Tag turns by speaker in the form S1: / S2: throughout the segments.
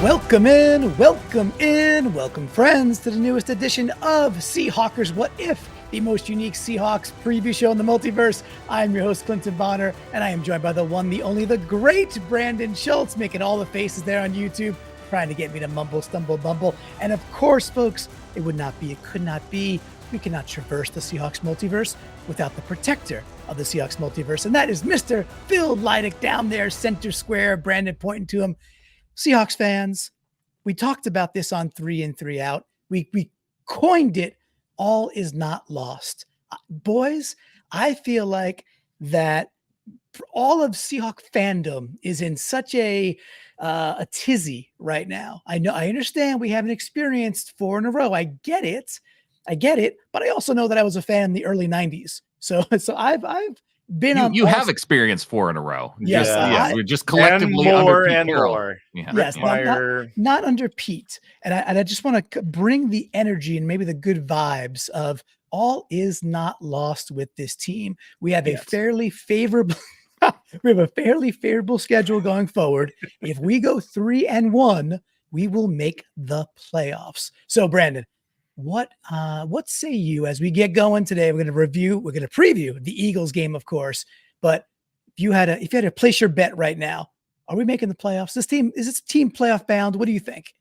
S1: Welcome friends to the newest edition of Seahawkers What If, the most unique Seahawks preview show in the multiverse. I'm your host, Clinton Bonner, and I am joined by the one, the only, the great Brandan Schultz, making all the faces there on YouTube, trying to get me to mumble, stumble, bumble. And of course, folks, it could not be, we cannot traverse the Seahawks multiverse without the protector of the Seahawks multiverse, and that is Mr. Phil Leidick down there, center square, Brandan pointing to him. Seahawks fans, we talked about this on 3 and 3 Out. We coined it, all is not lost. Boys, I feel like that all of Seahawk fandom is in such a tizzy right now. I understand we haven't experienced 4 in a row. I get it, but I also know that I was a fan in the early 90s. So I've been on.
S2: You have experienced 4 in a row.
S1: Yes,
S2: we're just collectively under Pete Carroll.
S3: More.
S2: Yeah.
S1: Yes, not under Pete. And I just want to bring the energy and maybe the good vibes of all is not lost with this team. We have a fairly favorable schedule going forward. If we go 3 and 1, we will make the playoffs. So Brandan, what say you as we get going today? We're going to preview the Eagles game, of course, but if you had to place your bet right now, are we making the playoffs? Is this team playoff bound? What do you think?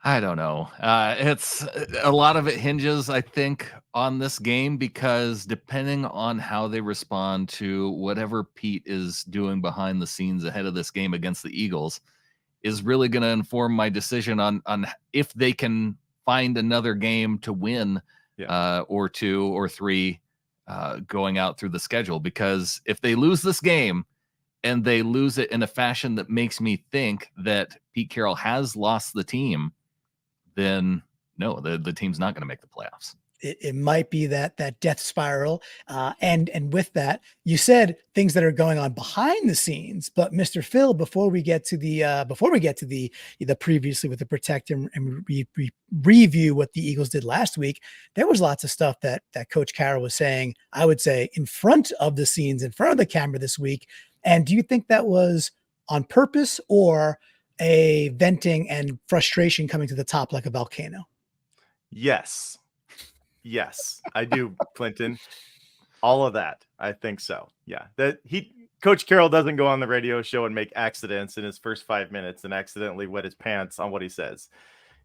S2: I don't know. It's a lot of it hinges, I think, on this game, because depending on how they respond to whatever Pete is doing behind the scenes ahead of this game against the Eagles is really going to inform my decision on if they can find another game to win, or 2 or 3 going out through the schedule. Because if they lose this game and they lose it in a fashion that makes me think that Pete Carroll has lost the team, then no, the team's not going to make the playoffs.
S1: It might be that death spiral. And with that, you said things that are going on behind the scenes, but Mr. Phil, before we get to the previously with the protect and review what the Eagles did last week, there was lots of stuff that Coach Carroll was saying, I would say, in front of the scenes, in front of the camera this week. And do you think that was on purpose or a venting and frustration coming to the top like a volcano?
S3: Yes, I do, Clinton. All of that. I think so. Yeah. Coach Carroll doesn't go on the radio show and make accidents in his first 5 minutes and accidentally wet his pants on what he says.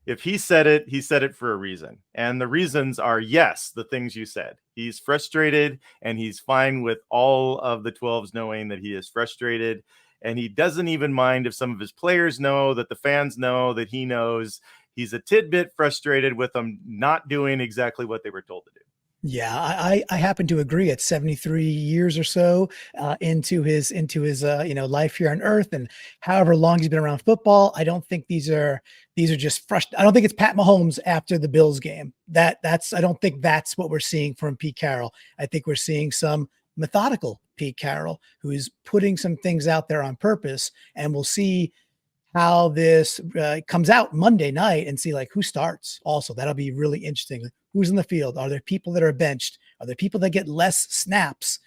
S3: If he said it for a reason. And the reasons are, yes, the things you said. He's frustrated and he's fine with all of the 12s knowing that he is frustrated. And he doesn't even mind if some of his players know, that the fans know, that he knows. He's a tidbit frustrated with them not doing exactly what they were told to do.
S1: Yeah, I happen to agree. At 73 years or so into his life here on Earth, and however long he's been around football, I don't think these are just frustrated. I don't think it's Pat Mahomes after the Bills game. I don't think that's what we're seeing from Pete Carroll. I think we're seeing some methodical Pete Carroll who is putting some things out there on purpose, and we'll see how this comes out Monday night and see who starts. Also, that'll be really interesting. Who's in the field? Are there people that are benched? Are there people that get less snaps?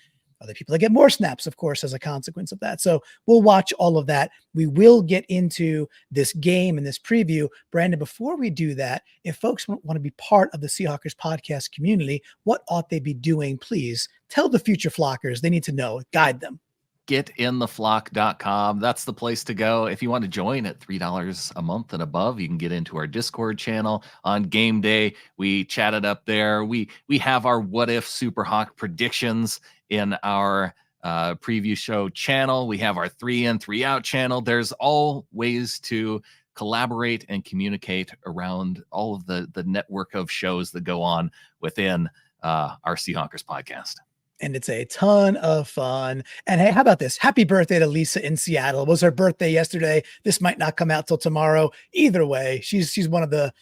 S1: Are there people that get more snaps, of course, as a consequence of that? So we'll watch all of that. We will get into this game and this preview. Brandan, before we do that, if folks want to be part of the Seahawkers podcast community, what ought they be doing? Please tell the future flockers. They need to know. Guide them.
S2: getintheflock.com. That's the place to go. If you want to join at $3 a month and above, you can get into our Discord channel on game day. We chatted up there. We have our What If Superhawk predictions in our preview show channel. We have our 3 in 3 Out channel. There's all ways to collaborate and communicate around all of the network of shows that go on within our Seahawkers podcast.
S1: And it's a ton of fun. And hey, how about this? Happy birthday to Lisa in Seattle. It was her birthday yesterday. This might not come out till tomorrow. Either way, she's one of the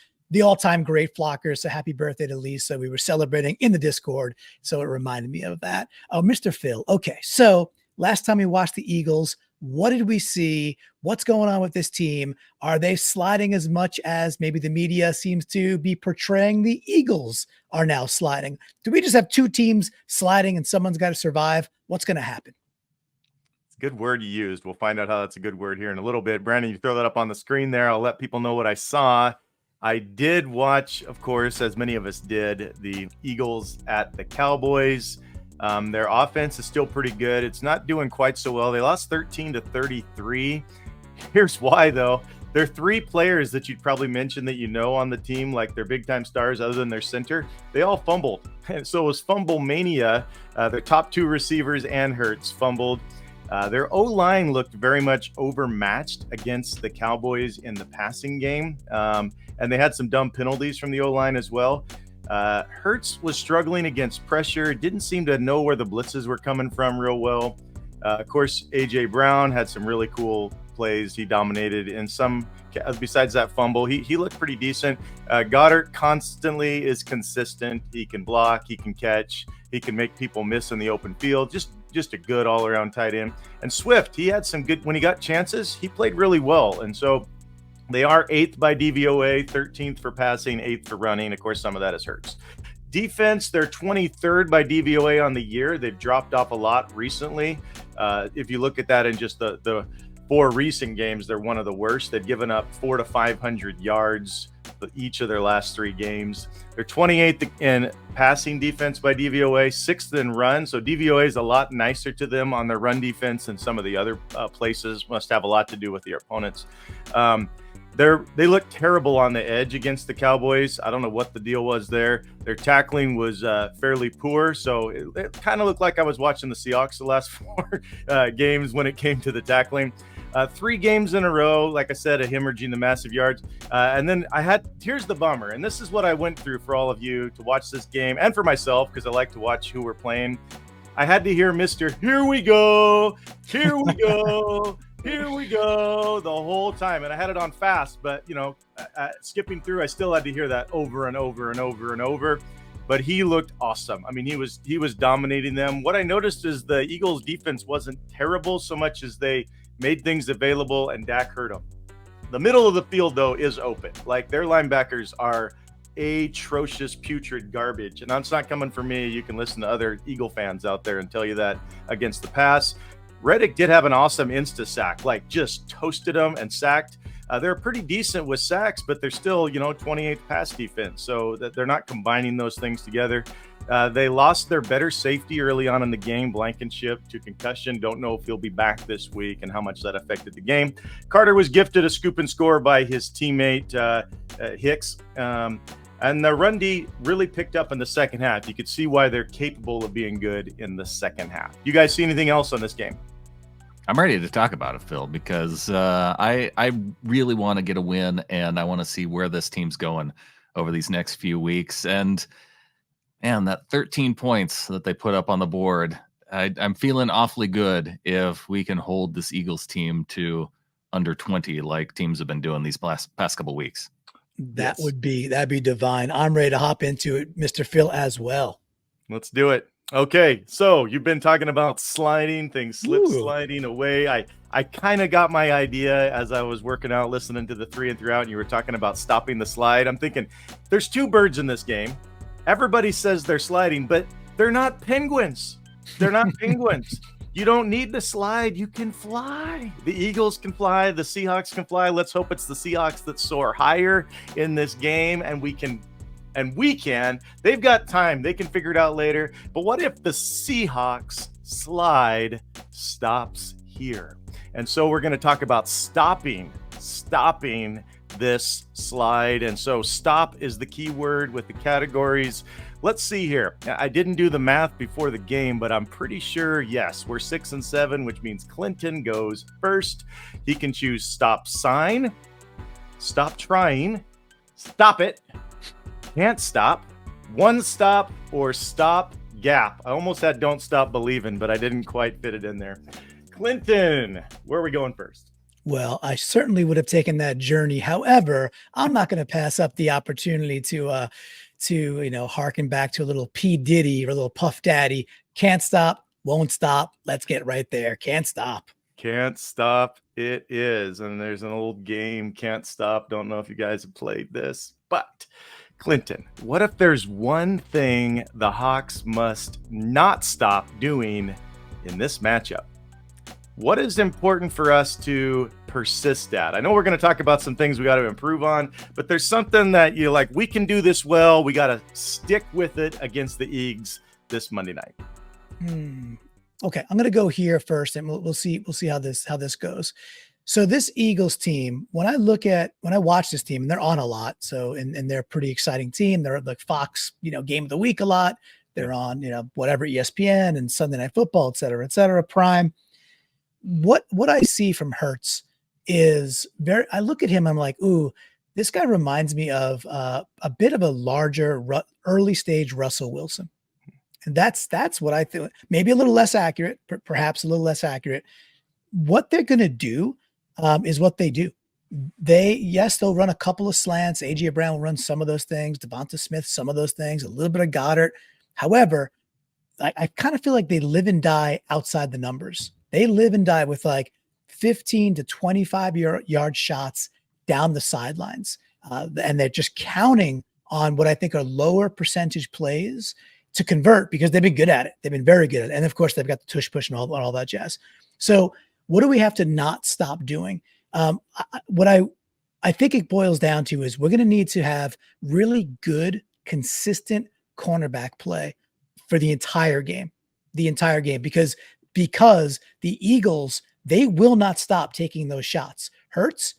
S1: all-time great flockers. So happy birthday to Lisa. We were celebrating in the Discord, so it reminded me of that. Oh, Mr. Phil. Okay, so last time we watched the Eagles, what did we see? What's going on with this team? Are they sliding as much as maybe the media seems to be portraying the Eagles are now sliding? Do we just have 2 teams sliding and someone's got to survive? What's going to happen?
S3: It's a good word you used. We'll find out how that's a good word here in a little bit. Brandon, you throw that up on the screen there. I'll let people know what I saw. I did watch, of course, as many of us did, the Eagles at the Cowboys. Their offense is still pretty good. It's not doing quite so well. They lost 13-33. Here's why, though. There are three players that you'd probably mention that you know on the team, like their big-time stars other than their center. They all fumbled. And so it was fumble mania. Their top two receivers and Hurts fumbled. Their O-line looked very much overmatched against the Cowboys in the passing game. And they had some dumb penalties from the O-line as well. Hurts was struggling against pressure, didn't seem to know where the blitzes were coming from real well. Of course, A.J. Brown had some really cool plays. He dominated in some, besides that fumble, he looked pretty decent. Goddard constantly is consistent. He can block, he can catch, he can make people miss in the open field. Just a good all-around tight end. And Swift, he had some good, when he got chances, he played really well. And so they are 8th by DVOA, 13th for passing, 8th for running. Of course, some of that is Hurts. Defense, they're 23rd by DVOA on the year. They've dropped off a lot recently. If you look at that in just the 4 recent games, they're one of the worst. They've given up 400 to 500 yards each of their last 3 games. They're 28th in passing defense by DVOA, 6th in run. So DVOA is a lot nicer to them on their run defense than some of the other places. Must have a lot to do with their opponents. They look terrible on the edge against the Cowboys. I don't know what the deal was there. Their tackling was fairly poor, so it kind of looked like I was watching the Seahawks the last 4 games when it came to the tackling. 3 games in a row, like I said, hemorrhaging the massive yards. And then here's the bummer, and this is what I went through for all of you to watch this game, and for myself, because I like to watch who we're playing. I had to hear Mr. Here we go, here we go. Here we go the whole time. And I had it on fast, but, skipping through, I still had to hear that over and over and over and over. But he looked awesome. I mean, he was dominating them. What I noticed is the Eagles defense wasn't terrible so much as they made things available and Dak hurt them. The middle of the field, though, is open. Like, their linebackers are atrocious, putrid garbage. And that's not coming from me. You can listen to other Eagle fans out there and tell you that against the pass. Reddick did have an awesome insta sack, like just toasted them and sacked. They're pretty decent with sacks, but they're still, 28th pass defense. So that they're not combining those things together. They lost their better safety early on in the game, Blankenship, to concussion. Don't know if he'll be back this week and how much that affected the game. Carter was gifted a scoop and score by his teammate Hicks. And the run D really picked up in the second half. You could see why they're capable of being good in the second half. You guys see anything else on this game?
S2: I'm ready to talk about it, Phil, because I really want to get a win, and I want to see where this team's going over these next few weeks. And man, that 13 points that they put up on the board, I'm feeling awfully good if we can hold this Eagles team to under 20 like teams have been doing these past couple weeks.
S1: That'd be divine. I'm ready to hop into it, Mr. Phil, as well.
S3: Let's do it. Okay, so you've been talking about sliding, things sliding away. I kind of got my idea as I was working out, listening to the 3 and 3 out, and you were talking about stopping the slide. I'm thinking, there's 2 birds in this game. Everybody says they're sliding, but they're not penguins. They're not penguins. You don't need to slide. You can fly. The Eagles can fly. The Seahawks can fly. Let's hope it's the Seahawks that soar higher in this game, and we can. They've got time. They can figure it out later. But what if the Seahawks slide stops here? And so we're going to talk about stopping this slide. And so stop is the key word with the categories. Let's see here. I didn't do the math before the game, but I'm pretty sure, yes, we're 6 and 7, which means Clinton goes first. He can choose stop sign, stop trying, stop it, can't stop, one stop, or stop gap. I almost had don't stop believin', but I didn't quite fit it in there. Clinton, where are we going first?
S1: Well, I certainly would have taken that journey. However, I'm not going to pass up the opportunity to harken back to a little P. Diddy or a little Puff Daddy. Can't stop, won't stop. Let's get right there. Can't stop.
S3: Can't stop it is. And there's an old game, Can't Stop. Don't know if you guys have played this, but Clinton, what if there's one thing the Hawks must not stop doing in this matchup? What is important for us to persist at? I know we're going to talk about some things we got to improve on, but there's something that you like, we can do this well. We got to stick with it against the Eags this Monday night.
S1: Okay, I'm going to go here first, and we'll see how this goes. So this Eagles team, when I watch this team, and they're on a lot, so and they're a pretty exciting team. They're like Fox, game of the week a lot. They're on, whatever, ESPN and Sunday Night Football, et cetera, Prime. What I see from Hurts is I look at him, I'm like, ooh, this guy reminds me of a bit of a larger early stage Russell Wilson. And that's what I think. Maybe a little less accurate, perhaps a little less accurate. What they're going to do is what they do. They'll run a couple of slants. A.J. Brown will run some of those things. Devonta Smith, some of those things, a little bit of Goddard. However, I kind of feel like they live and die outside the numbers. They live and die with like 15 to 25 yard shots down the sidelines. And they're just counting on what I think are lower percentage plays to convert because they've been good at it. They've been very good at it. And of course, they've got the tush push and all that jazz. So what do we have to not stop doing? What I think it boils down to is we're going to need to have really good, consistent cornerback play for the entire game, because the Eagles, they will not stop taking those shots. Hurts,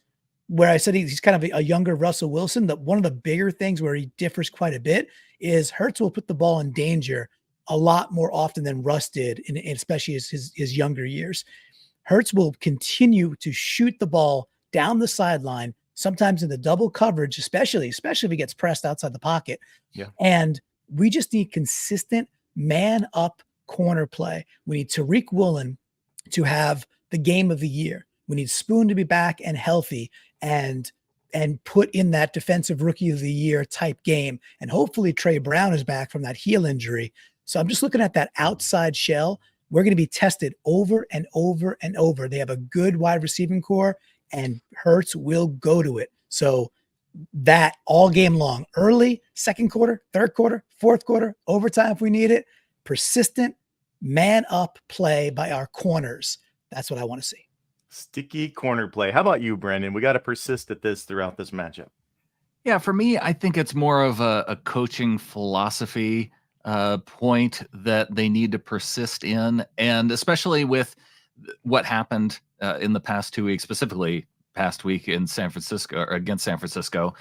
S1: where I said he's kind of a younger Russell Wilson, that one of the bigger things where he differs quite a bit is Hurts will put the ball in danger a lot more often than Russ did, especially his younger years. Hurts will continue to shoot the ball down the sideline, sometimes in the double coverage, especially if he gets pressed outside the pocket.
S3: Yeah.
S1: And we just need consistent man up corner play. We need Tariq Woolen to have the game of the year. We need Spoon to be back and healthy and put in that defensive rookie of the year type game. And hopefully Trey Brown is back from that heel injury. So I'm just looking at that outside shell. We're going to be tested over and over and over. They have a good wide receiving core, and Hurts will go to it. So that all game long, early, second quarter, third quarter, fourth quarter, overtime if we need it, persistent man up play by our corners. That's what I want to see.
S3: Sticky corner play. How about you, Brandon? We got to persist at this throughout this matchup.
S2: Yeah, for me, I think it's more of a coaching philosophy point that they need to persist in, and especially with what happened in the past 2 weeks, specifically past week in San Francisco or against San Francisco,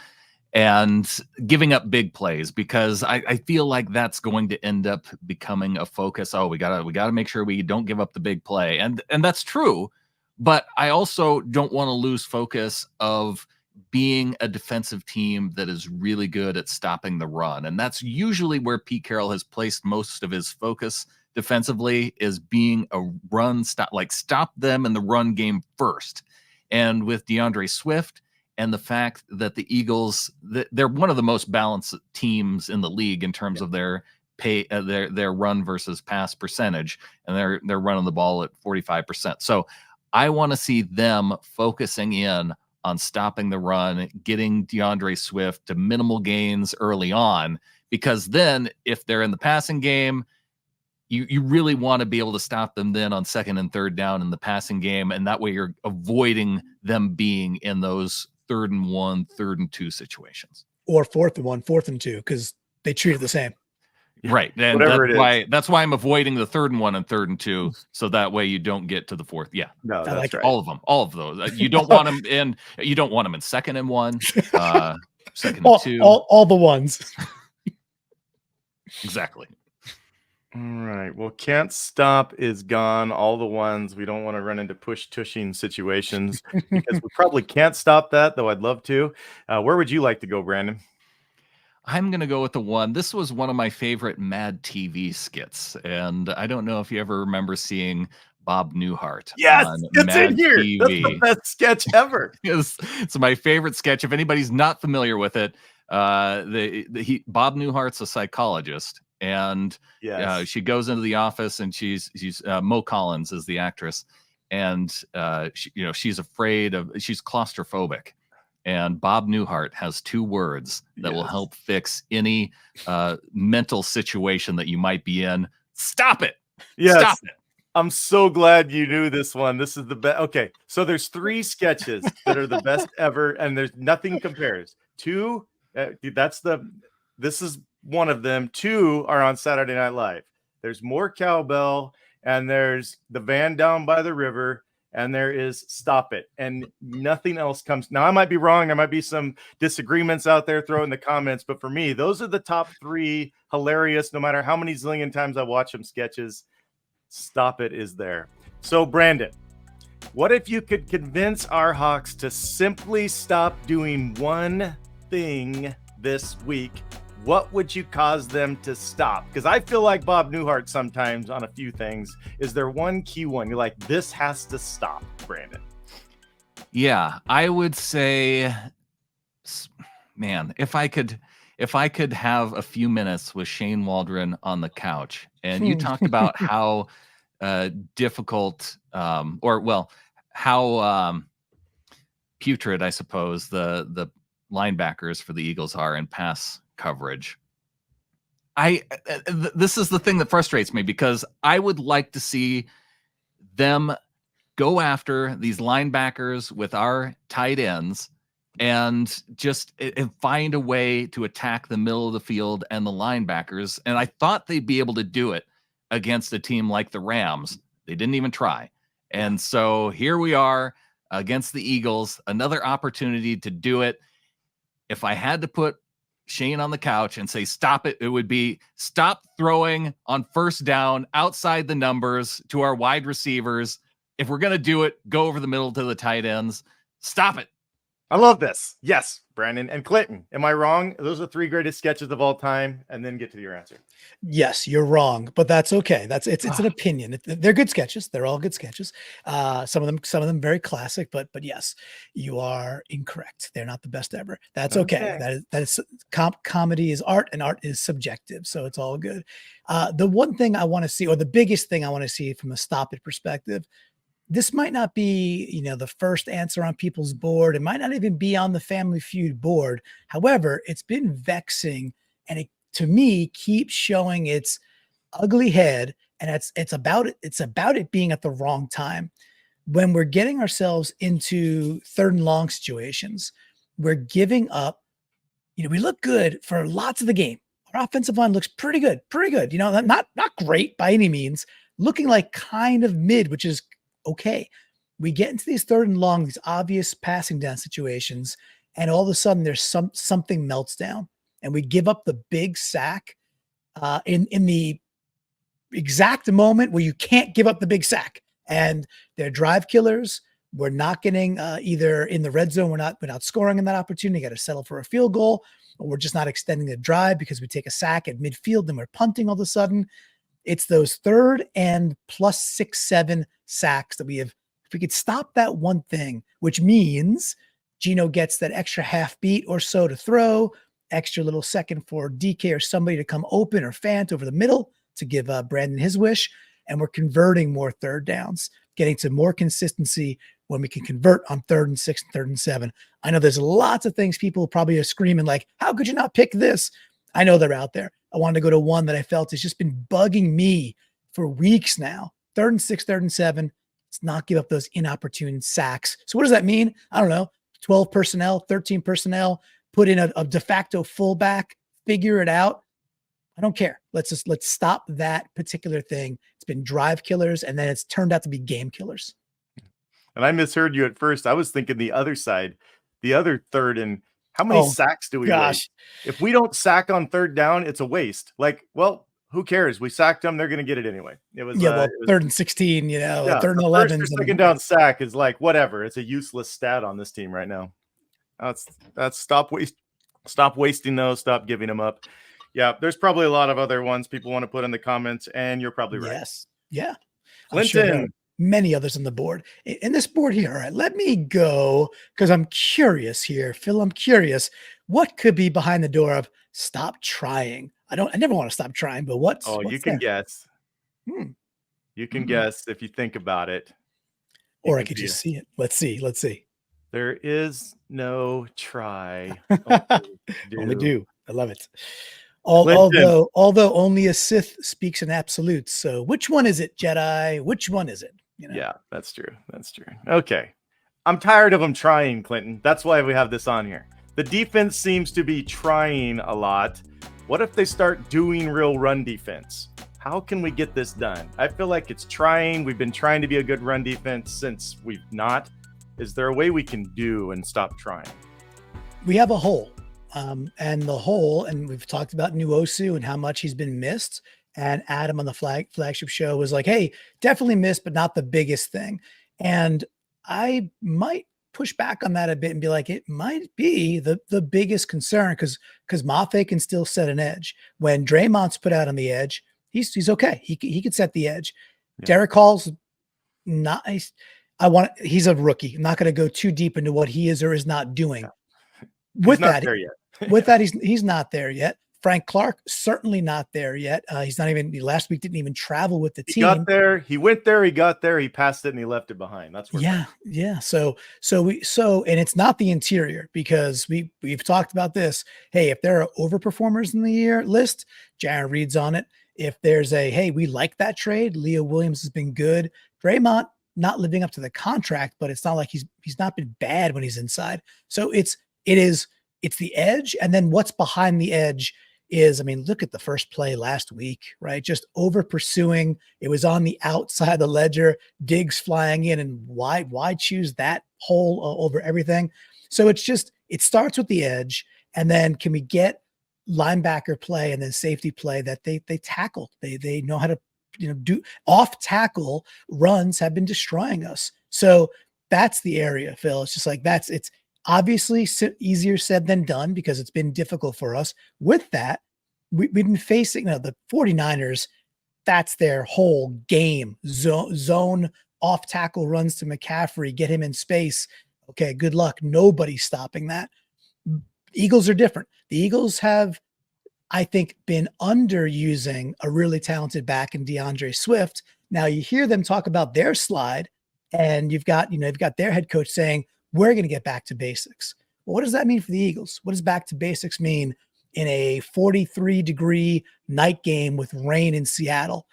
S2: and giving up big plays, because I feel like that's going to end up becoming a focus. Oh, we gotta make sure we don't give up the big play, and that's true. But I also don't want to lose focus of being a defensive team that is really good at stopping the run. And that's usually where Pete Carroll has placed most of his focus defensively, is being a run stop, like stop them in the run game first. And with DeAndre Swift and the fact that the Eagles, they're one of the most balanced teams in the league in terms of their run versus pass percentage, and they're running the ball at 45%. So I want to see them focusing in on stopping the run, getting DeAndre Swift to minimal gains early on, because then if they're in the passing game, you really want to be able to stop them then on second and third down in the passing game. And that way you're avoiding them being in those 3rd and 1, 3rd and 2 situations.
S1: Or 4th and 1, 4th and 2, because they treat it the same.
S2: Right. And that's why I'm avoiding the 3rd and 1 and 3rd and 2. So that way you don't get to the 4th. Yeah.
S3: No, that's
S1: like
S3: right.
S2: All of them. All of those. You don't want them in, 2nd and 1, 2nd and 2.
S1: All the ones.
S2: Exactly.
S3: All right. Well, can't stop is gone. All the ones. We don't want to run into tushing situations because we probably can't stop that, though I'd love to. Where would you like to go, Brandon?
S2: I'm going to go with the one. This was one of my favorite Mad TV skits. And I don't know if you ever remember seeing Bob Newhart.
S3: Yes,
S2: on
S3: it's
S2: Mad
S3: in here.
S2: TV.
S3: That's the best sketch ever.
S2: It's my favorite sketch. If anybody's not familiar with it, Bob Newhart's a psychologist. And she goes into the office, and she's Mo Collins is the actress. And she's afraid she's claustrophobic. And Bob Newhart has 2 words that will help fix any mental situation that you might be in. Stop it.
S3: Yes.
S2: Stop it.
S3: I'm so glad you knew this one. This is the best. Okay, so there's 3 sketches that are the best ever, and there's nothing compares. 2, this is one of them. 2 are on Saturday Night Live. There's More Cowbell, and there's The Van Down by the River, and there is Stop It, and nothing else comes. Now, I might be wrong. There might be some disagreements out there. Throw in the comments. But for me, those are the top 3 hilarious, no matter how many zillion times I watch them sketches. Stop It is there. So, Brandon, what if you could convince our Hawks to simply stop doing one thing this week? What would you cause them to stop? Because I feel like Bob Newhart sometimes on a few things. Is there one key one you're like, this has to stop, Brandon?
S2: Yeah, I would say, man, if I could have a few minutes with Shane Waldron on the couch, and you talked about how difficult, how putrid, I suppose, the linebackers for the Eagles are in pass coverage. This is the thing that frustrates me, because I would like to see them go after these linebackers with our tight ends and just find a way to attack the middle of the field and the linebackers. And I thought they'd be able to do it against a team like the Rams. They didn't even try. And so here we are against the Eagles, another opportunity to do it. If I had to put Shane on the couch and say, stop it, it would be stop throwing on first down outside the numbers to our wide receivers. If we're going to do it, go over the middle to the tight ends. Stop it.
S3: I love this. Yes, Brandon and Clinton. Am I wrong? Those are 3 greatest sketches of all time. And then get to your answer.
S1: Yes, you're wrong, but that's okay. It's an opinion. They're good sketches. They're all good sketches. Some of them very classic, but yes, you are incorrect. They're not the best ever. That's okay. That is comedy is art, and art is subjective, so it's all good. The one thing I want to see, or the biggest thing I want to see from a stop it perspective, this might not be, the first answer on people's board. It might not even be on the Family Feud board. However, it's been vexing, and it, to me, keeps showing its ugly head. And it's about it being at the wrong time. When we're getting ourselves into 3rd and long situations, we're giving up. We look good for lots of the game. Our offensive line looks pretty good. Not great by any means, looking like kind of mid, which is okay. We get into these 3rd and long, these obvious passing down situations, and all of a sudden there's something melts down, and we give up the big sack in the exact moment where you can't give up the big sack. And they're drive killers. We're not getting either in the red zone. We're not scoring in that opportunity. Got to settle for a field goal, or we're just not extending the drive because we take a sack at midfield and we're punting all of a sudden. It's those 3rd and plus 6, 7 sacks that we have. If we could stop that one thing, which means Gino gets that extra half beat or so to throw, extra little second for DK or somebody to come open, or Fant over the middle to give Brandon his wish, and we're converting more 3rd downs, getting to more consistency when we can convert on 3rd and 6 and 3rd and 7. I know there's lots of things people probably are screaming like, how could you not pick this? I know they're out there. I wanted to go to one that I felt has just been bugging me for weeks now. 3rd and 6, 3rd and 7. Let's not give up those inopportune sacks. So what does that mean? I don't know. 12 personnel, 13 personnel, put in a de facto fullback, figure it out. I don't care. Let's stop that particular thing. It's been drive killers, and then it's turned out to be game killers.
S3: And I misheard you at first. I was thinking the other side, the other 3rd and how many sacks do we waste? If we don't sack on 3rd down, it's a waste. Like, well, who cares? We sacked them. They're going to get it anyway. It was
S1: 3rd and 16, 3rd and 11.
S3: 2nd down sack is like, whatever. It's a useless stat on this team right now. That's stop wasting those. Stop giving them up. Yeah, there's probably a lot of other ones people want to put in the comments, and you're probably right.
S1: Yes. Yeah.
S3: Clinton.
S1: Many others on the board. In this board here, all right, let me go, because I'm curious here. Phil, I'm curious. What could be behind the door of stop trying? I never want to stop trying, but what's
S3: you can guess. You can guess if you think about it.
S1: Or I could just see it. Let's see.
S3: There is no try.
S1: Only do. I love it.
S3: Clinton.
S1: Although only a Sith speaks in absolutes. So which one is it, Jedi? Which one is it?
S3: Yeah, that's true. That's true. Okay. I'm tired of them trying, Clinton. That's why we have this on here. The defense seems to be trying a lot. What if they start doing real run defense? How can we get this done? I feel like it's trying. We've been trying to be a good run defense since we've not. Is there a way we can do and stop trying?
S1: We have a hole. And the hole, and we've talked about Nuosu and how much he's been missed. And Adam on the flagship show was like, hey, definitely missed, but not the biggest thing. And I might push back on that a bit and be like, it might be the biggest concern because Mafe can still set an edge. When Draymond's put out on the edge, he's okay. He could set the edge. Yeah. Derek Hall's not. He's a rookie. I'm not going to go too deep into what he is or is not doing.
S3: Yeah. With that, there yet.
S1: With that, he's not there yet. Frank Clark, certainly not there yet. He's not even, last week didn't even travel with the team.
S3: He got there, he went there, he got there, he passed it, and he left it behind. That's where
S1: yeah. So and it's not the interior because we've talked about this. Hey, if there are overperformers in the year list, Jaron Reed's on it. If there's hey, we like that trade, Leo Williams has been good. Draymond not living up to the contract, but it's not like he's not been bad when he's inside. So it's the edge, and then what's behind the edge is, I mean, look at the first play last week, right? Just over pursuing. It was on the outside of the ledger, Diggs flying in, and why choose that hole over everything? So it starts with the edge, and then can we get linebacker play and then safety play that they tackle? They know how to do off tackle runs have been destroying us. So that's the area, Phil. It's just like it's obviously easier said than done because it's been difficult for us. With that, we've been facing the 49ers. That's their whole game. Zone off tackle runs to McCaffrey, get him in space. Okay, good luck. Nobody's stopping that. Eagles are different. The Eagles have, I think, been underusing a really talented back in DeAndre Swift. Now you hear them talk about their slide, and you've got their head coach saying, we're going to get back to basics. Well, what does that mean for the Eagles? What does back to basics mean in a 43-degree night game with rain in Seattle?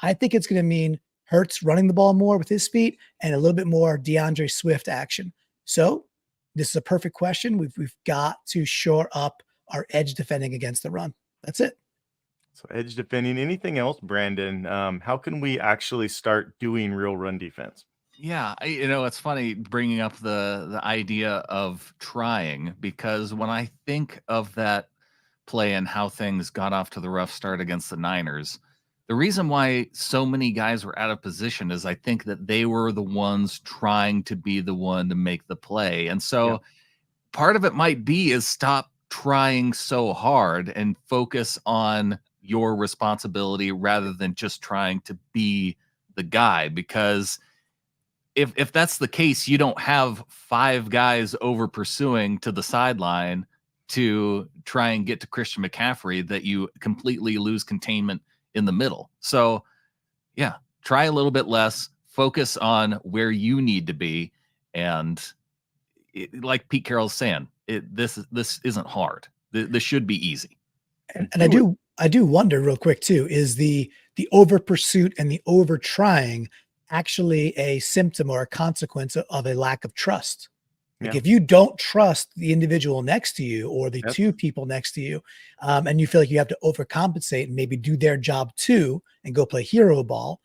S1: I think it's going to mean Hurts running the ball more with his feet and a little bit more DeAndre Swift action. So this is a perfect question. We've got to shore up our edge defending against the run. That's it.
S3: So edge defending. Anything else, Brandon? How can we actually start doing real run defense?
S2: Yeah, it's funny bringing up the idea of trying, because when I think of that play and how things got off to the rough start against the Niners, the reason why so many guys were out of position is I think that they were the ones trying to be the one to make the play. And so part of it might be is stop trying so hard and focus on your responsibility rather than just trying to be the guy, because if that's the case, you don't have 5 guys over pursuing to the sideline to try and get to Christian McCaffrey that you completely lose containment in the middle. So yeah, try a little bit less, focus on where you need to be. And like Pete Carroll's saying, this isn't hard. This should be easy.
S1: And I do wonder real quick too, is the over pursuit and the over trying actually a symptom or a consequence of a lack of trust? Like if you don't trust the individual next to you or the two people next to you, and you feel like you have to overcompensate and maybe do their job too and go play hero ball,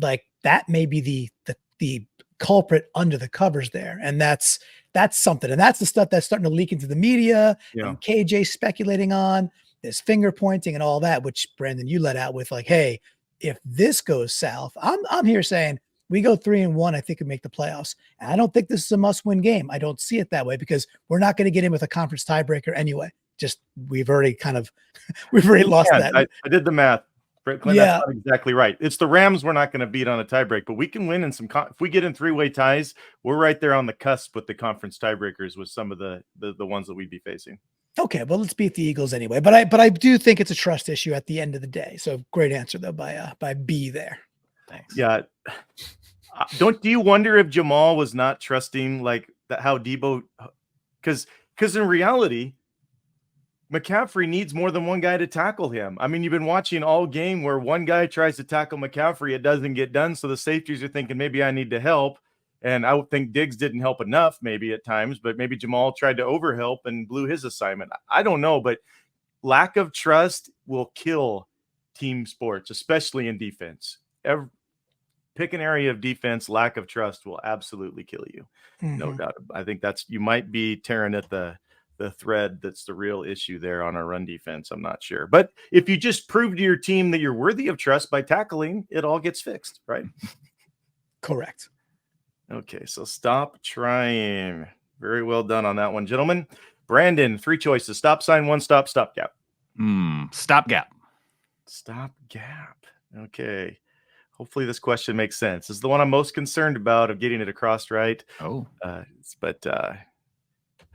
S1: like that may be the culprit under the covers there. And that's something. And that's the stuff that's starting to leak into the media and KJ speculating on. There's finger pointing and all that, which Brandon, you let out with like, hey, if this goes south, I'm here saying we go 3-1, I think we make the playoffs. And I don't think this is a must-win game. I don't see it that way because we're not going to get in with a conference tiebreaker anyway. Just we've already lost that.
S3: I did the math. Clint, that's not exactly right. It's the Rams we're not going to beat on a tiebreak, but we can win in some. If we get in 3-way ties, we're right there on the cusp with the conference tiebreakers with some of the ones that we'd be facing.
S1: Okay, well, let's beat the Eagles anyway. But I do think it's a trust issue at the end of the day. So great answer though by B there.
S2: Thanks.
S3: Yeah. Do you wonder if Jamal was not trusting like how Debo, because in reality, McCaffrey needs more than one guy to tackle him. I mean, you've been watching all game where one guy tries to tackle McCaffrey, it doesn't get done. So the safeties are thinking maybe I need to help. And I would think Diggs didn't help enough maybe at times, but maybe Jamal tried to overhelp and blew his assignment. I don't know, but lack of trust will kill team sports, especially in defense. Pick an area of defense, lack of trust will absolutely kill you. No doubt. I think you might be tearing at the thread that's the real issue there on our run defense. I'm not sure. But if you just prove to your team that you're worthy of trust by tackling, it all gets fixed, right?
S1: Correct.
S3: Okay, so stop trying. Very well done on that one, gentlemen. Brandon, 3 choices. Stop sign, one stop, stop gap.
S2: Stop gap.
S3: Stop gap. Okay. Hopefully this question makes sense. This is the one I'm most concerned about of getting it across right. But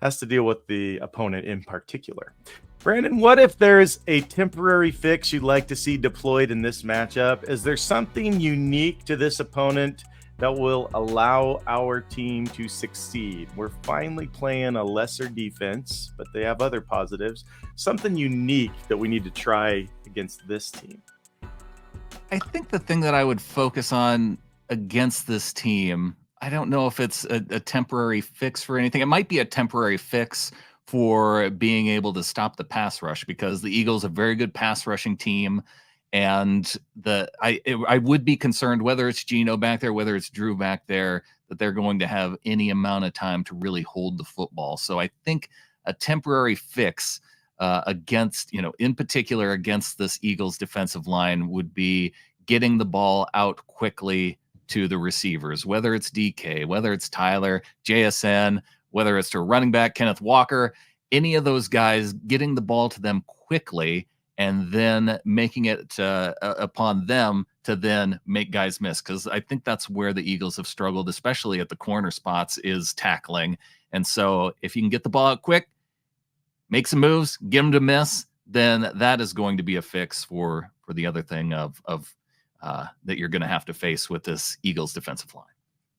S3: has to deal with the opponent in particular. Brandon, what if there's a temporary fix you'd like to see deployed in this matchup? Is there something unique to this opponent that will allow our team to succeed? We're finally playing a lesser defense, but they have other positives. Something unique that we need to try against this team.
S2: I think the thing that I would focus on against this team, I don't know if it's a temporary fix for anything. It might be a temporary fix for being able to stop the pass rush, because the Eagles are a very good pass rushing team. And I would be concerned whether it's Geno back there, whether it's Drew back there, that they're going to have any amount of time to really hold the football. So I think a temporary fix against, in particular against this Eagles defensive line would be getting the ball out quickly to the receivers, whether it's DK, whether it's Tyler, JSN, whether it's to running back, Kenneth Walker, any of those guys, getting the ball to them quickly and then making it upon them to then make guys miss. Because I think that's where the Eagles have struggled, especially at the corner spots, is tackling. And so if you can get the ball out quick, make some moves, get them to miss, then that is going to be a fix for the other thing of that you're going to have to face with this Eagles defensive line.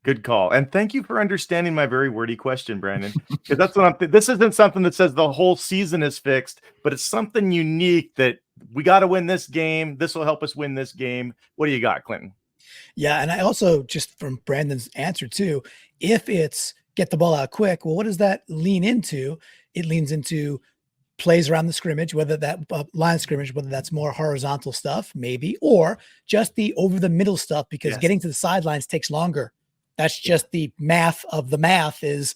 S3: Good call. And thank you for understanding my very wordy question, Brandon, because that's what this isn't something that says the whole season is fixed, but it's something unique that we got to win this game. This will help us win this game. What do you got, Clinton?
S1: Yeah. And I also, just from Brandon's answer too, if it's get the ball out quick, well, what does that lean into? It leans into plays around the scrimmage, whether that line scrimmage, whether that's more horizontal stuff, maybe, or just the over the middle stuff, because getting to the sidelines takes longer. That's just the math of the math is,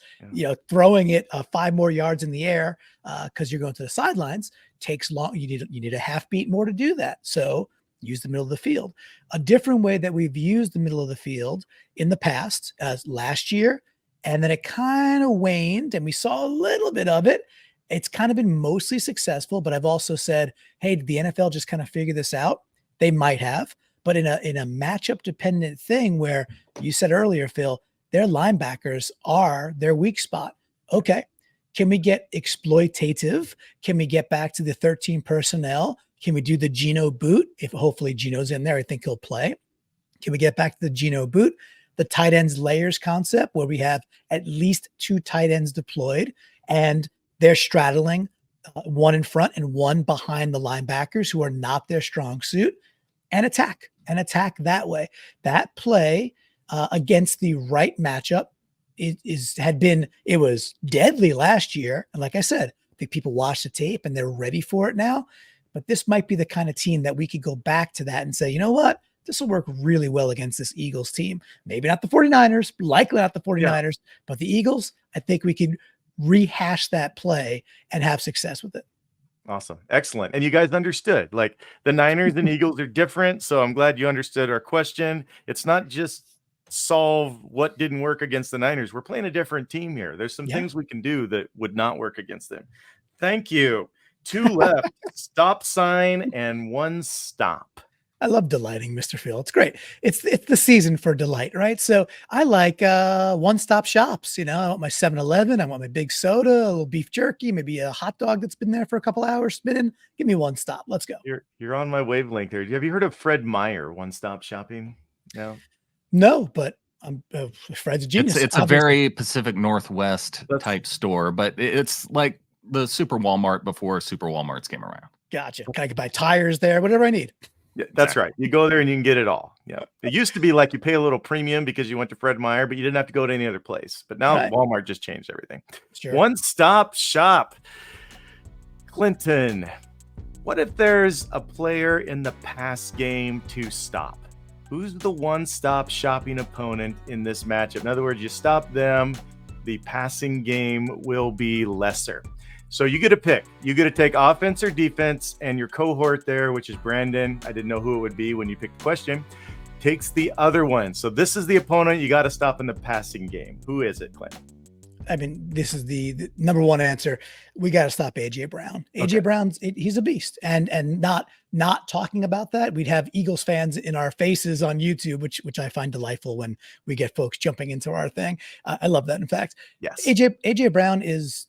S1: throwing it 5 more yards in the air because you're going to the sidelines takes long. You need a half beat more to do that. So use the middle of the field. A different way that we've used the middle of the field in the past, as last year, and then it kind of waned and we saw a little bit of it. It's kind of been mostly successful, but I've also said, hey, did the NFL just kind of figure this out? They might have. But in a matchup dependent thing where you said earlier, Phil, their linebackers are their weak spot. Okay. Can we get exploitative? Can we get back to the 13 personnel? Can we do the Geno boot? If hopefully Geno's in there, I think he'll play. Can we get back to the Geno boot? The tight ends layers concept where we have at least 2 tight ends deployed and they're straddling one in front and one behind the linebackers who are not their strong suit. And attack that way. That play against the right matchup it was deadly last year. And like I said, I think people watch the tape and they're ready for it now. But this might be the kind of team that we could go back to that and say, you know what? This will work really well against this Eagles team. Maybe not the 49ers, likely not the 49ers, but the Eagles, I think we could rehash that play and have success with it.
S3: Awesome. Excellent. And you guys understood, like the Niners and Eagles are different. So I'm glad you understood our question. It's not just solve what didn't work against the Niners. We're playing a different team here. There's some things we can do that would not work against them. Thank you. 2 left, stop sign and 1 stop.
S1: I love delighting, Mr. Phil. It's great. It's the season for delight, right? So I like one-stop shops. I want my 7-Eleven. I want my big soda, a little beef jerky, maybe a hot dog that's been there for a couple hours spinning. Give me one stop. Let's go.
S3: You're on my wavelength there. Have you heard of Fred Meyer, one-stop shopping?
S1: No, but Fred's a genius.
S2: It's a very Pacific Northwest type store, but it's like the Super Walmart before Super Walmarts came around.
S1: Gotcha. Can I buy tires there? Whatever I need.
S3: Yeah, that's right. You go there and you can get it all. Yeah. It used to be like you pay a little premium because you went to Fred Meyer, but you didn't have to go to any other place. But now Walmart just changed everything.
S1: Sure.
S3: One-stop shop. Clinton, what if there's a player in the pass game to stop? Who's the one-stop shopping opponent in this matchup? In other words, you stop them, the passing game will be lesser. So you get to pick. You get to take offense or defense, and your cohort there, which is Brandan, I didn't know who it would be when you picked the question, takes the other one. So this is the opponent you got to stop in the passing game. Who is it, Clint?
S1: I mean, this is the number one answer. We got to stop AJ Brown. AJ Brown's he's a beast, and not talking about that, we'd have Eagles fans in our faces on YouTube, which I find delightful when we get folks jumping into our thing. I love that. In fact,
S3: yes,
S1: AJ Brown is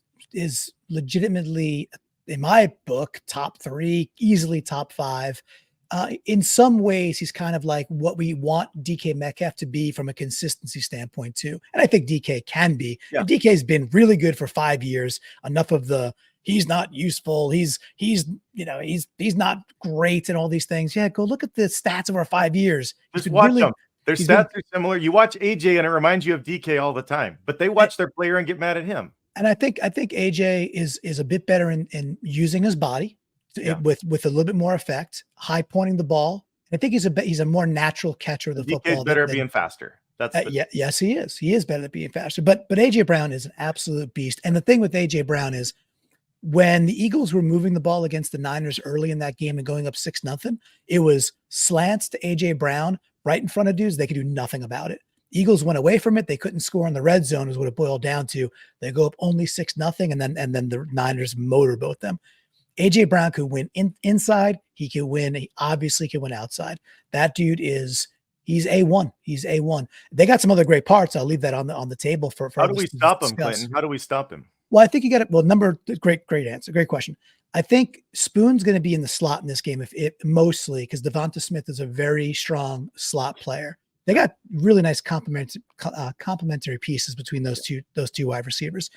S1: legitimately, in my book, top 3, easily top 5. In some ways, he's kind of like what we want DK Metcalf to be from a consistency standpoint too. And I think DK can be. Yeah. DK's been really good for 5 years. Enough of the he's not useful. He's not great and all these things. Yeah, go look at the stats over 5 years.
S3: Just watch them. Their stats are similar. You watch AJ and it reminds you of DK all the time, but they watch their player and get mad at him.
S1: And I think AJ is a bit better in using his body with a little bit more effect, high pointing the ball. I think he's a more natural catcher of the football.
S3: DK's better at being faster. That's
S1: yes, he is. He is better at being faster. But AJ Brown is an absolute beast. And the thing with AJ Brown is when the Eagles were moving the ball against the Niners early in that game and going up 6-0, it was slants to AJ Brown right in front of dudes. They could do nothing about it. Eagles went away from it. They couldn't score in the red zone is what it boiled down to. They go up only 6-0, and then the Niners motorboat them. AJ Brown could win inside. He could win. He obviously could win outside. That dude he's A1. He's A1. They got some other great parts. I'll leave that on the table for
S3: How do we stop him, Clinton? How do we stop him?
S1: Well, I think you got it. Well, great answer. Great question. I think Spoon's going to be in the slot in this game mostly because Devonta Smith is a very strong slot player. They got really nice complementary pieces between those two wide receivers.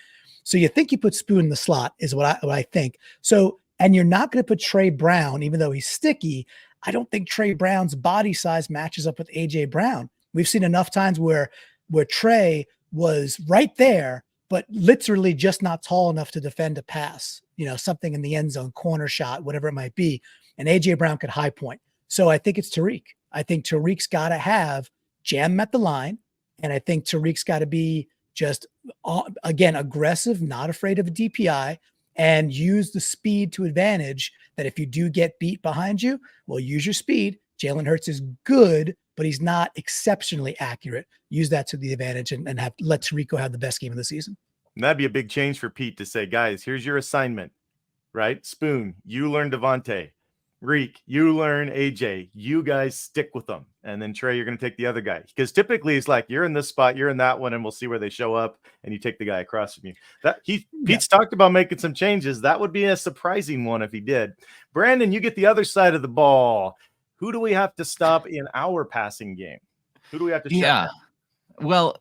S1: So you think you put Spoon in the slot is what I think. So, and you're not going to put Trey Brown, even though he's sticky. I don't think Trey Brown's body size matches up with AJ Brown. We've seen enough times where Trey was right there, but literally just not tall enough to defend a pass, something in the end zone, corner shot, whatever it might be. And AJ Brown could high point. So I think it's Tariq. I think Tariq's got to have jam at the line. And I think Tariq's got to be just, again, aggressive, not afraid of a DPI, and use the speed to advantage that if you do get beat behind you, well, use your speed. Jalen Hurts is good, but he's not exceptionally accurate. Use that to the advantage and let Tariq have the best game of the season.
S3: And that'd be a big change for Pete to say, guys, here's your assignment, right? Spoon, you learn Devontae. Reek, you learn AJ. You guys stick with them. And then Trey, you're going to take the other guy. Because typically it's like, you're in this spot, you're in that one, and we'll see where they show up, and you take the guy across from you. Pete's talked about making some changes. That would be a surprising one if he did. Brandan, you get the other side of the ball. Who do we have to stop in our passing game? Who do we have to shut down?
S2: Well,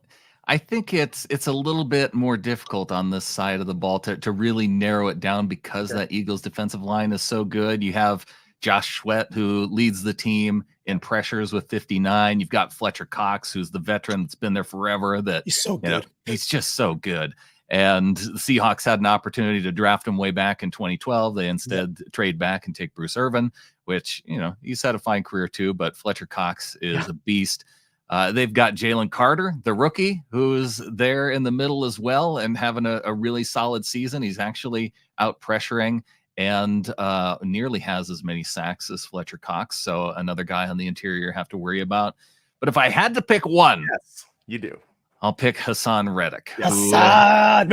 S2: I think it's a little bit more difficult on this side of the ball to really narrow it down because that Eagles defensive line is so good. You have Josh Sweat, who leads the team in pressures with 59. You've got Fletcher Cox, who's the veteran that's been there forever. He's so good. He's just so good. And the Seahawks had an opportunity to draft him way back in 2012. They instead trade back and take Bruce Irvin, which, he's had a fine career too, but Fletcher Cox is a beast. They've got Jalen Carter, the rookie, who's there in the middle as well and having a really solid season. He's actually out pressuring and nearly has as many sacks as Fletcher Cox. So another guy on the interior have to worry about. But if I had to pick one,
S3: yes, you do.
S2: I'll pick Hassan Reddick.
S1: Hassan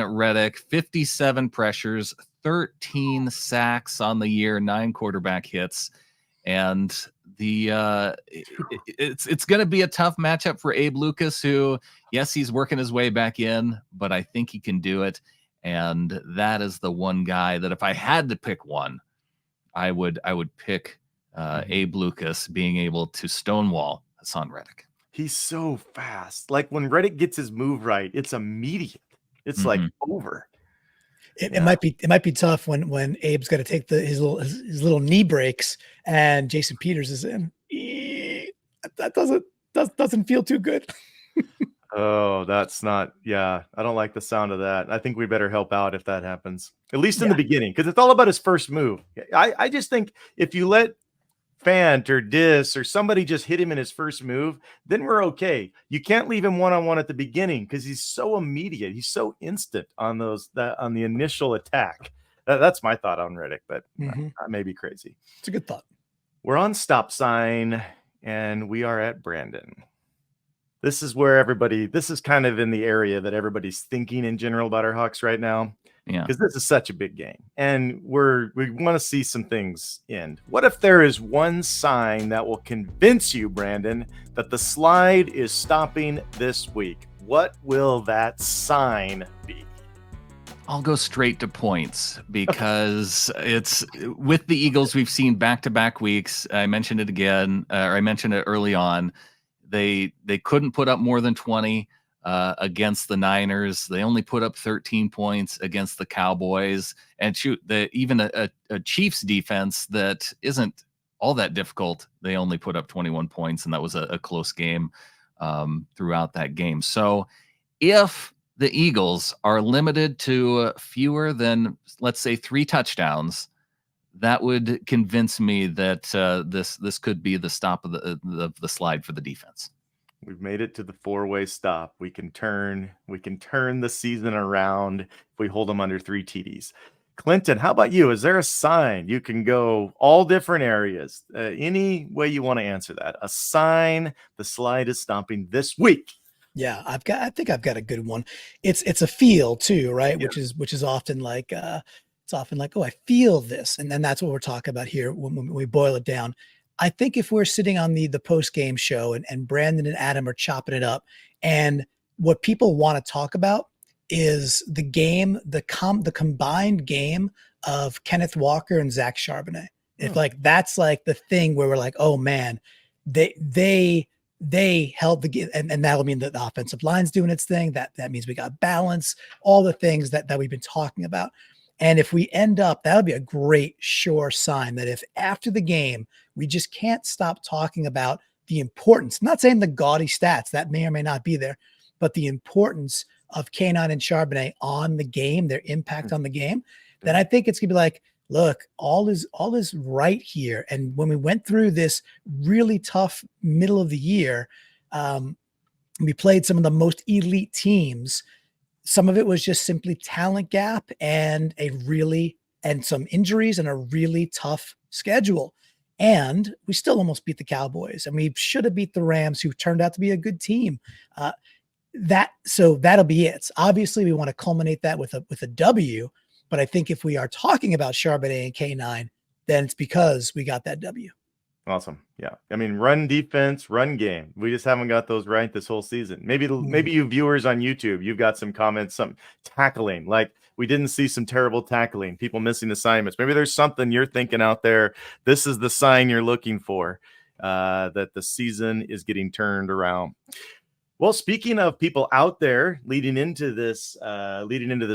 S2: Reddick, 57 pressures, 13 sacks on the year, 9 quarterback hits. And it's going to be a tough matchup for Abe Lucas, who, yes, he's working his way back in, but I think he can do it. And that is the one guy that if I had to pick one, I would pick Abe Lucas being able to stonewall Hassan Reddick.
S3: He's so fast. Like when Reddick gets his move right, it's immediate. It's like over.
S1: It might be tough when Abe's got to take his little knee breaks and Jason Peters is in. That doesn't feel too good.
S3: Oh, that's not. Yeah, I don't like the sound of that. I think we better help out if that happens, at least in the beginning, because it's all about his first move. I just think if you let Fant or Dis or somebody just hit him in his first move, then we're okay. You can't leave him one-on-one at the beginning because he's so immediate. He's so instant on on the initial attack. That's my thought on Riddick, but I may be crazy.
S1: It's a good thought.
S3: We're on stop sign and we are at Brandan. This is where this is kind of in the area that everybody's thinking in general about our Hawks right now.
S2: Yeah.
S3: Because this is such a big game. And we want to see some things end. What if there is one sign that will convince you, Brandan, that the slide is stopping this week? What will that sign be?
S2: I'll go straight to points because it's with the Eagles. We've seen back-to-back weeks. I mentioned it again, or I mentioned it early on. They couldn't put up more than 20 against the Niners. They only put up 13 points against the Cowboys. And even a Chiefs defense that isn't all that difficult, they only put up 21 points, and that was a close game throughout that game. So if the Eagles are limited to fewer than, let's say, 3 touchdowns, that would convince me that this could be the stop of the slide for the defense.
S3: We've made it to the 4-way stop. We can turn the season around if we hold them under 3 TDs. Clinton, how about you? Is there a sign? You can go all different areas. Any way you want to answer that. A sign the slide is stopping this week.
S1: Yeah, I think I've got a good one. It's a feel too, right?
S3: Yeah.
S1: Which is often like it's often like, oh, I feel this. And then that's what we're talking about here when we boil it down. I think if we're sitting on the post-game show and Brandan and Adam are chopping it up, and what people want to talk about is the game, the combined game of Kenneth Walker and Zach Charbonnet. If like that's like the thing where we're like, oh man, they held the game, and that'll mean that the offensive line's doing its thing. That means we got balance, all the things that we've been talking about. And if we end up, that'll be a great sure sign that if after the game, we just can't stop talking about the importance, I'm not saying the gaudy stats that may or may not be there, but the importance of K9 and Charbonnet on the game, their impact on the game, then I think it's gonna be like, look, all is right here. And when we went through this really tough middle of the year, we played some of the most elite teams. Some of it was just simply talent gap and some injuries and a really tough schedule. And we still almost beat the Cowboys, and we should have beat the Rams, who turned out to be a good team. So that'll be it. Obviously, we want to culminate that with a W. But I think if we are talking about Charbonnet and K9, then it's because we got that W.
S3: Awesome. Yeah. I mean, run defense, run game. We just haven't got those right this whole season. Maybe you viewers on YouTube, you've got some comments, some tackling. Like we didn't see some terrible tackling, people missing assignments. Maybe there's something you're thinking out there. This is the sign you're looking for, that the season is getting turned around. Well, speaking of people out there leading into this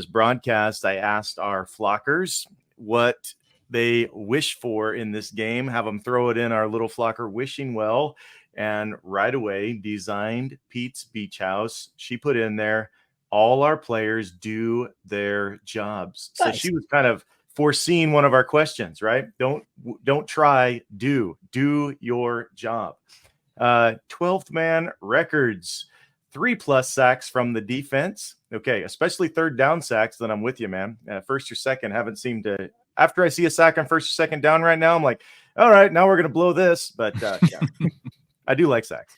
S3: broadcast, I asked our flockers what they wish for in this game, have them throw it in our little flocker wishing well, and right away designed Pete's Beach House. She put in there, all our players do their jobs. Nice. So she was kind of foreseeing one of our questions, right? Don't try, do your job. 12th man records, 3+ sacks from the defense. Okay, especially third down sacks. Then I'm with you, man. First or second haven't seemed to. After I see a sack on first or second down right now, I'm like, all right, now we're going to blow this. But yeah, I do like sacks.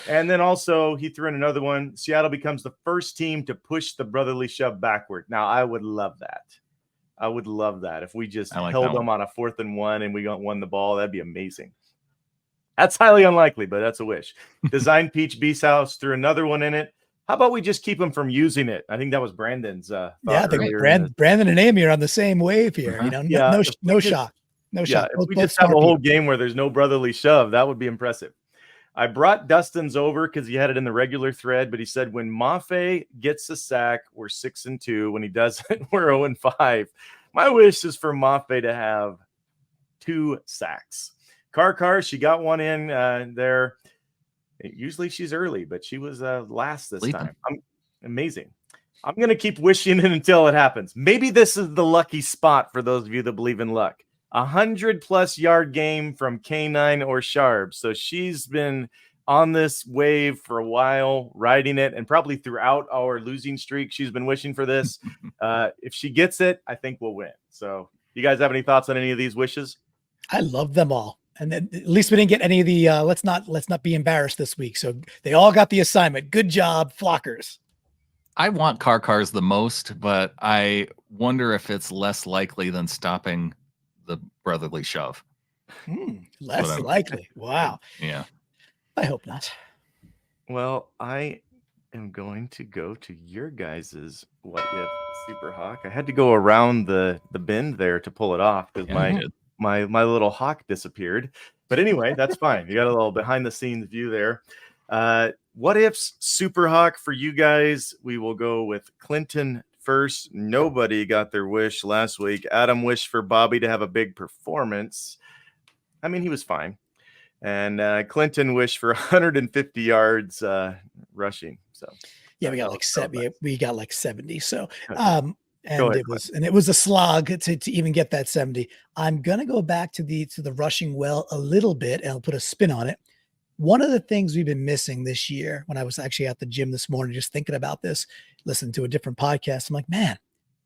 S3: And then also he threw in another one. Seattle becomes the first team to push the brotherly shove backward. Now, I would love that. I would love that. If we just held them on a 4th and 1 and we won the ball, that'd be amazing. That's highly unlikely, but that's a wish. Design Peach Beast House, threw another one in it. How about we just keep them from using it? I think that was Brandon's.
S1: Yeah, I think Brandan and Amy are on the same wave here. You know, no shock.
S3: If we just have a whole game where there's no brotherly shove, that would be impressive. I brought Dustin's over because he had it in the regular thread, but he said when Mafe gets a sack, we're 6-2. When he doesn't, we're 0-5. My wish is for Mafe to have 2 sacks. Car, she got one in there. Usually she's early, but she was last this time. Amazing. I'm going to keep wishing it until it happens. Maybe this is the lucky spot for those of you that believe in luck. 100+ yard game from K9 or Sharp. So she's been on this wave for a while, riding it, and probably throughout our losing streak, she's been wishing for this. If she gets it, I think we'll win. So you guys have any thoughts on any of these wishes?
S1: I love them all. And then at least we didn't get any of the let's not be embarrassed this week. So they all got the assignment. Good job, flockers.
S2: I want cars the most, but I wonder if it's less likely than stopping the brotherly shove.
S1: Less likely. Wow.
S2: Yeah.
S1: I hope not.
S3: Well, I am going to go to your guys's what if Superhawk. I had to go around the bend there to pull it off because my little hawk disappeared. But anyway, that's fine. You got a little behind the scenes view there. What if's Superhawk for you guys? We will go with Clinton first. Nobody got their wish last week. Adam wished for Bobby to have a big performance. I mean, he was fine. And Clinton wished for 150 yards rushing. So
S1: yeah, we got like 70. We got like 70. So it was a slog to even get that 70. I'm gonna go back to the rushing well a little bit, and I'll put a spin on it. One of the things we've been missing this year, when I was actually at the gym this morning, just thinking about this, listening to a different podcast, I'm like, man,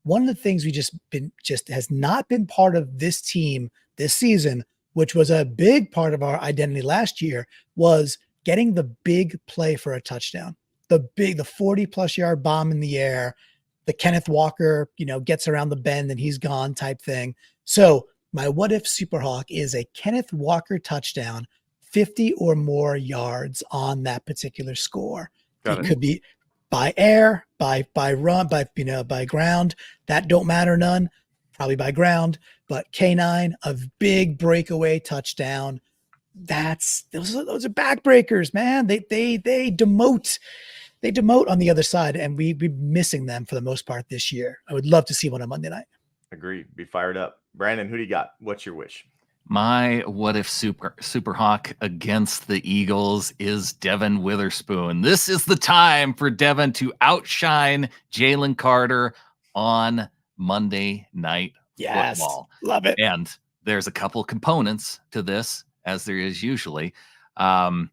S1: one of the things we just has not been part of this team this season, which was a big part of our identity last year, was getting the big play for a touchdown, the 40+ yard bomb in the air, the Kenneth Walker, gets around the bend and he's gone type thing. So my what if Superhawk is a Kenneth Walker touchdown, 50 or more yards on that particular score. It could be by air, by run, by ground. That don't matter none. Probably by ground, but K9, a big breakaway touchdown. Those are backbreakers, man. They demote on the other side, and we're missing them for the most part this year. I would love to see one on Monday night.
S3: Agreed. Be fired up. Brandon, who do you got? What's your wish?
S2: My what if Superhawk against the Eagles is Devin Witherspoon. This is the time for Devin to outshine Jalen Carter on Monday Night Football.
S1: Love it.
S2: And there's a couple components to this, as there is usually. Devin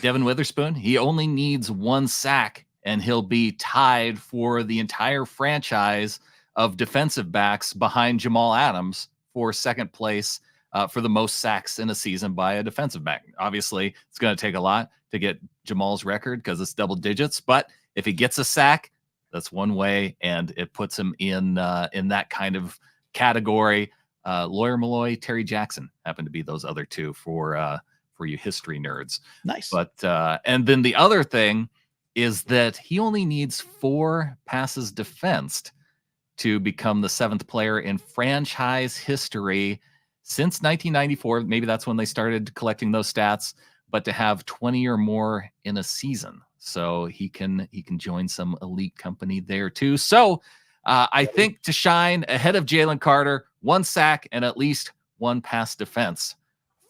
S2: Witherspoon, he only needs 1 sack, and he'll be tied for the entire franchise of defensive backs behind Jamal Adams for second place for the most sacks in a season by a defensive back. Obviously, it's going to take a lot to get Jamal's record because it's double digits. But if he gets a sack, that's one way, and it puts him in that kind of category. Lawyer Malloy, Terry Jackson happen to be those other two for you history nerds.
S1: Nice.
S2: But and then the other thing is that he only needs 4 passes defensed to become the 7th player in franchise history since 1994. Maybe that's when they started collecting those stats, but to have 20 or more in a season. So he can join some elite company there too. So I think to shine ahead of Jalen Carter, 1 sack and at least 1 pass defense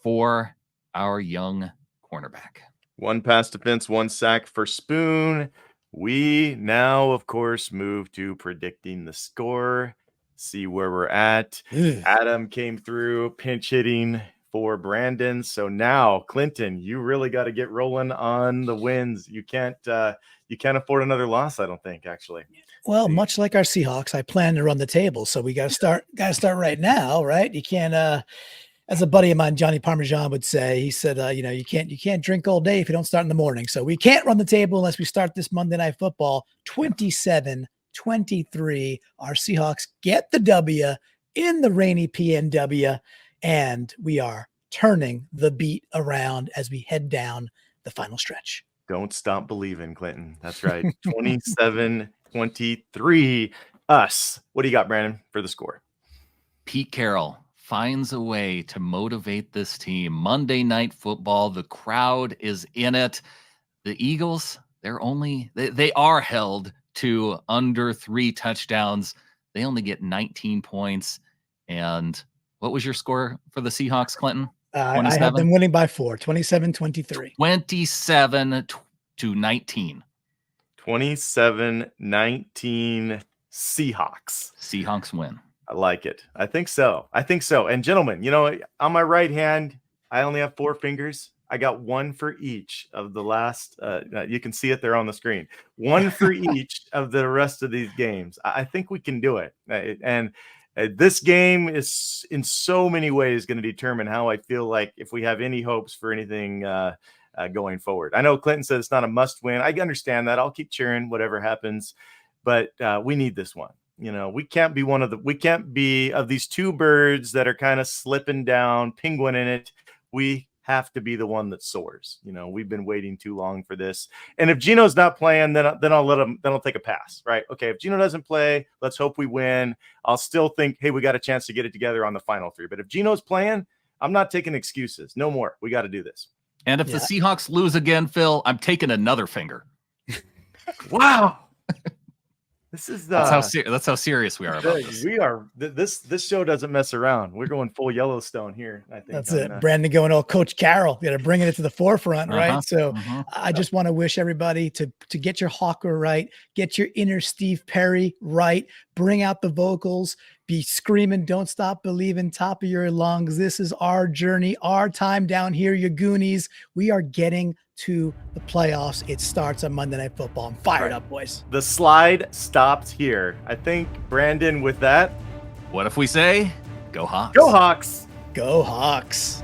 S2: for our young cornerback.
S3: 1 pass defense, 1 sack for Spoon. We now, of course, move to predicting the score, see where we're at. Adam came through pinch hitting for Brandon. So now, Clinton, you really got to get rolling on the wins. You can't afford another loss, I don't think, actually.
S1: Well, much like our Seahawks, I plan to run the table. So we got to start right now, right? You can't, as a buddy of mine, Johnny Parmesan would say, he said, you can't drink all day if you don't start in the morning. So we can't run the table unless we start this Monday Night Football 27-23. Our Seahawks get the W in the rainy PNW, and we are turning the beat around as we head down the final stretch.
S3: Don't stop believing, Clinton. That's right. 27-23. Us. What do you got, Brandon, for the score?
S2: Pete Carroll, finds a way to motivate this team. Monday Night Football, the crowd is in it. The Eagles, they are held to under 3 touchdowns. They only get 19 points. And what was your score for the Seahawks, Clinton?
S1: I have them winning by 4, 27-23.
S2: 27-19.
S3: 27-19 Seahawks.
S2: Seahawks win.
S3: I like it. I think so. And gentlemen, you know, on my right hand, I only have 4 fingers. I got 1 for each of the last. You can see it there on the screen. 1 for each of the rest of these games. I think we can do it. And this game is in so many ways going to determine how I feel like if we have any hopes for anything going forward. I know Clinton said it's not a must win. I understand that. I'll keep cheering whatever happens, but we need this one. You know, we can't be of these 2 birds that are kind of slipping down, penguin in it. We have to be the one that soars. You know, we've been waiting too long for this. And if Gino's not playing, then I'll take a pass, right? Okay, if Gino doesn't play, let's hope we win. I'll still think, hey, we got a chance to get it together on the final 3. But if Gino's playing, I'm not taking excuses. No more. We got to do this.
S2: And if the Seahawks lose again, Phil, I'm taking another finger. Wow. That's how serious we are about this.
S3: We are. This show doesn't mess around. We're going full Yellowstone here. I think
S1: that's it. Brandan going all Coach Carroll. You got to bring it to the forefront, right? So I just want to wish everybody to get your Hawker right, get your inner Steve Perry right, bring out the vocals, be screaming, don't stop believing, top of your lungs. This is our journey, our time down here, you Goonies. We are getting to the playoffs. It starts on Monday Night Football. I'm fired up, boys.
S3: The slide stops here. I think, Brandan, with that,
S2: what if we say, go Hawks?
S3: Go Hawks!
S1: Go Hawks!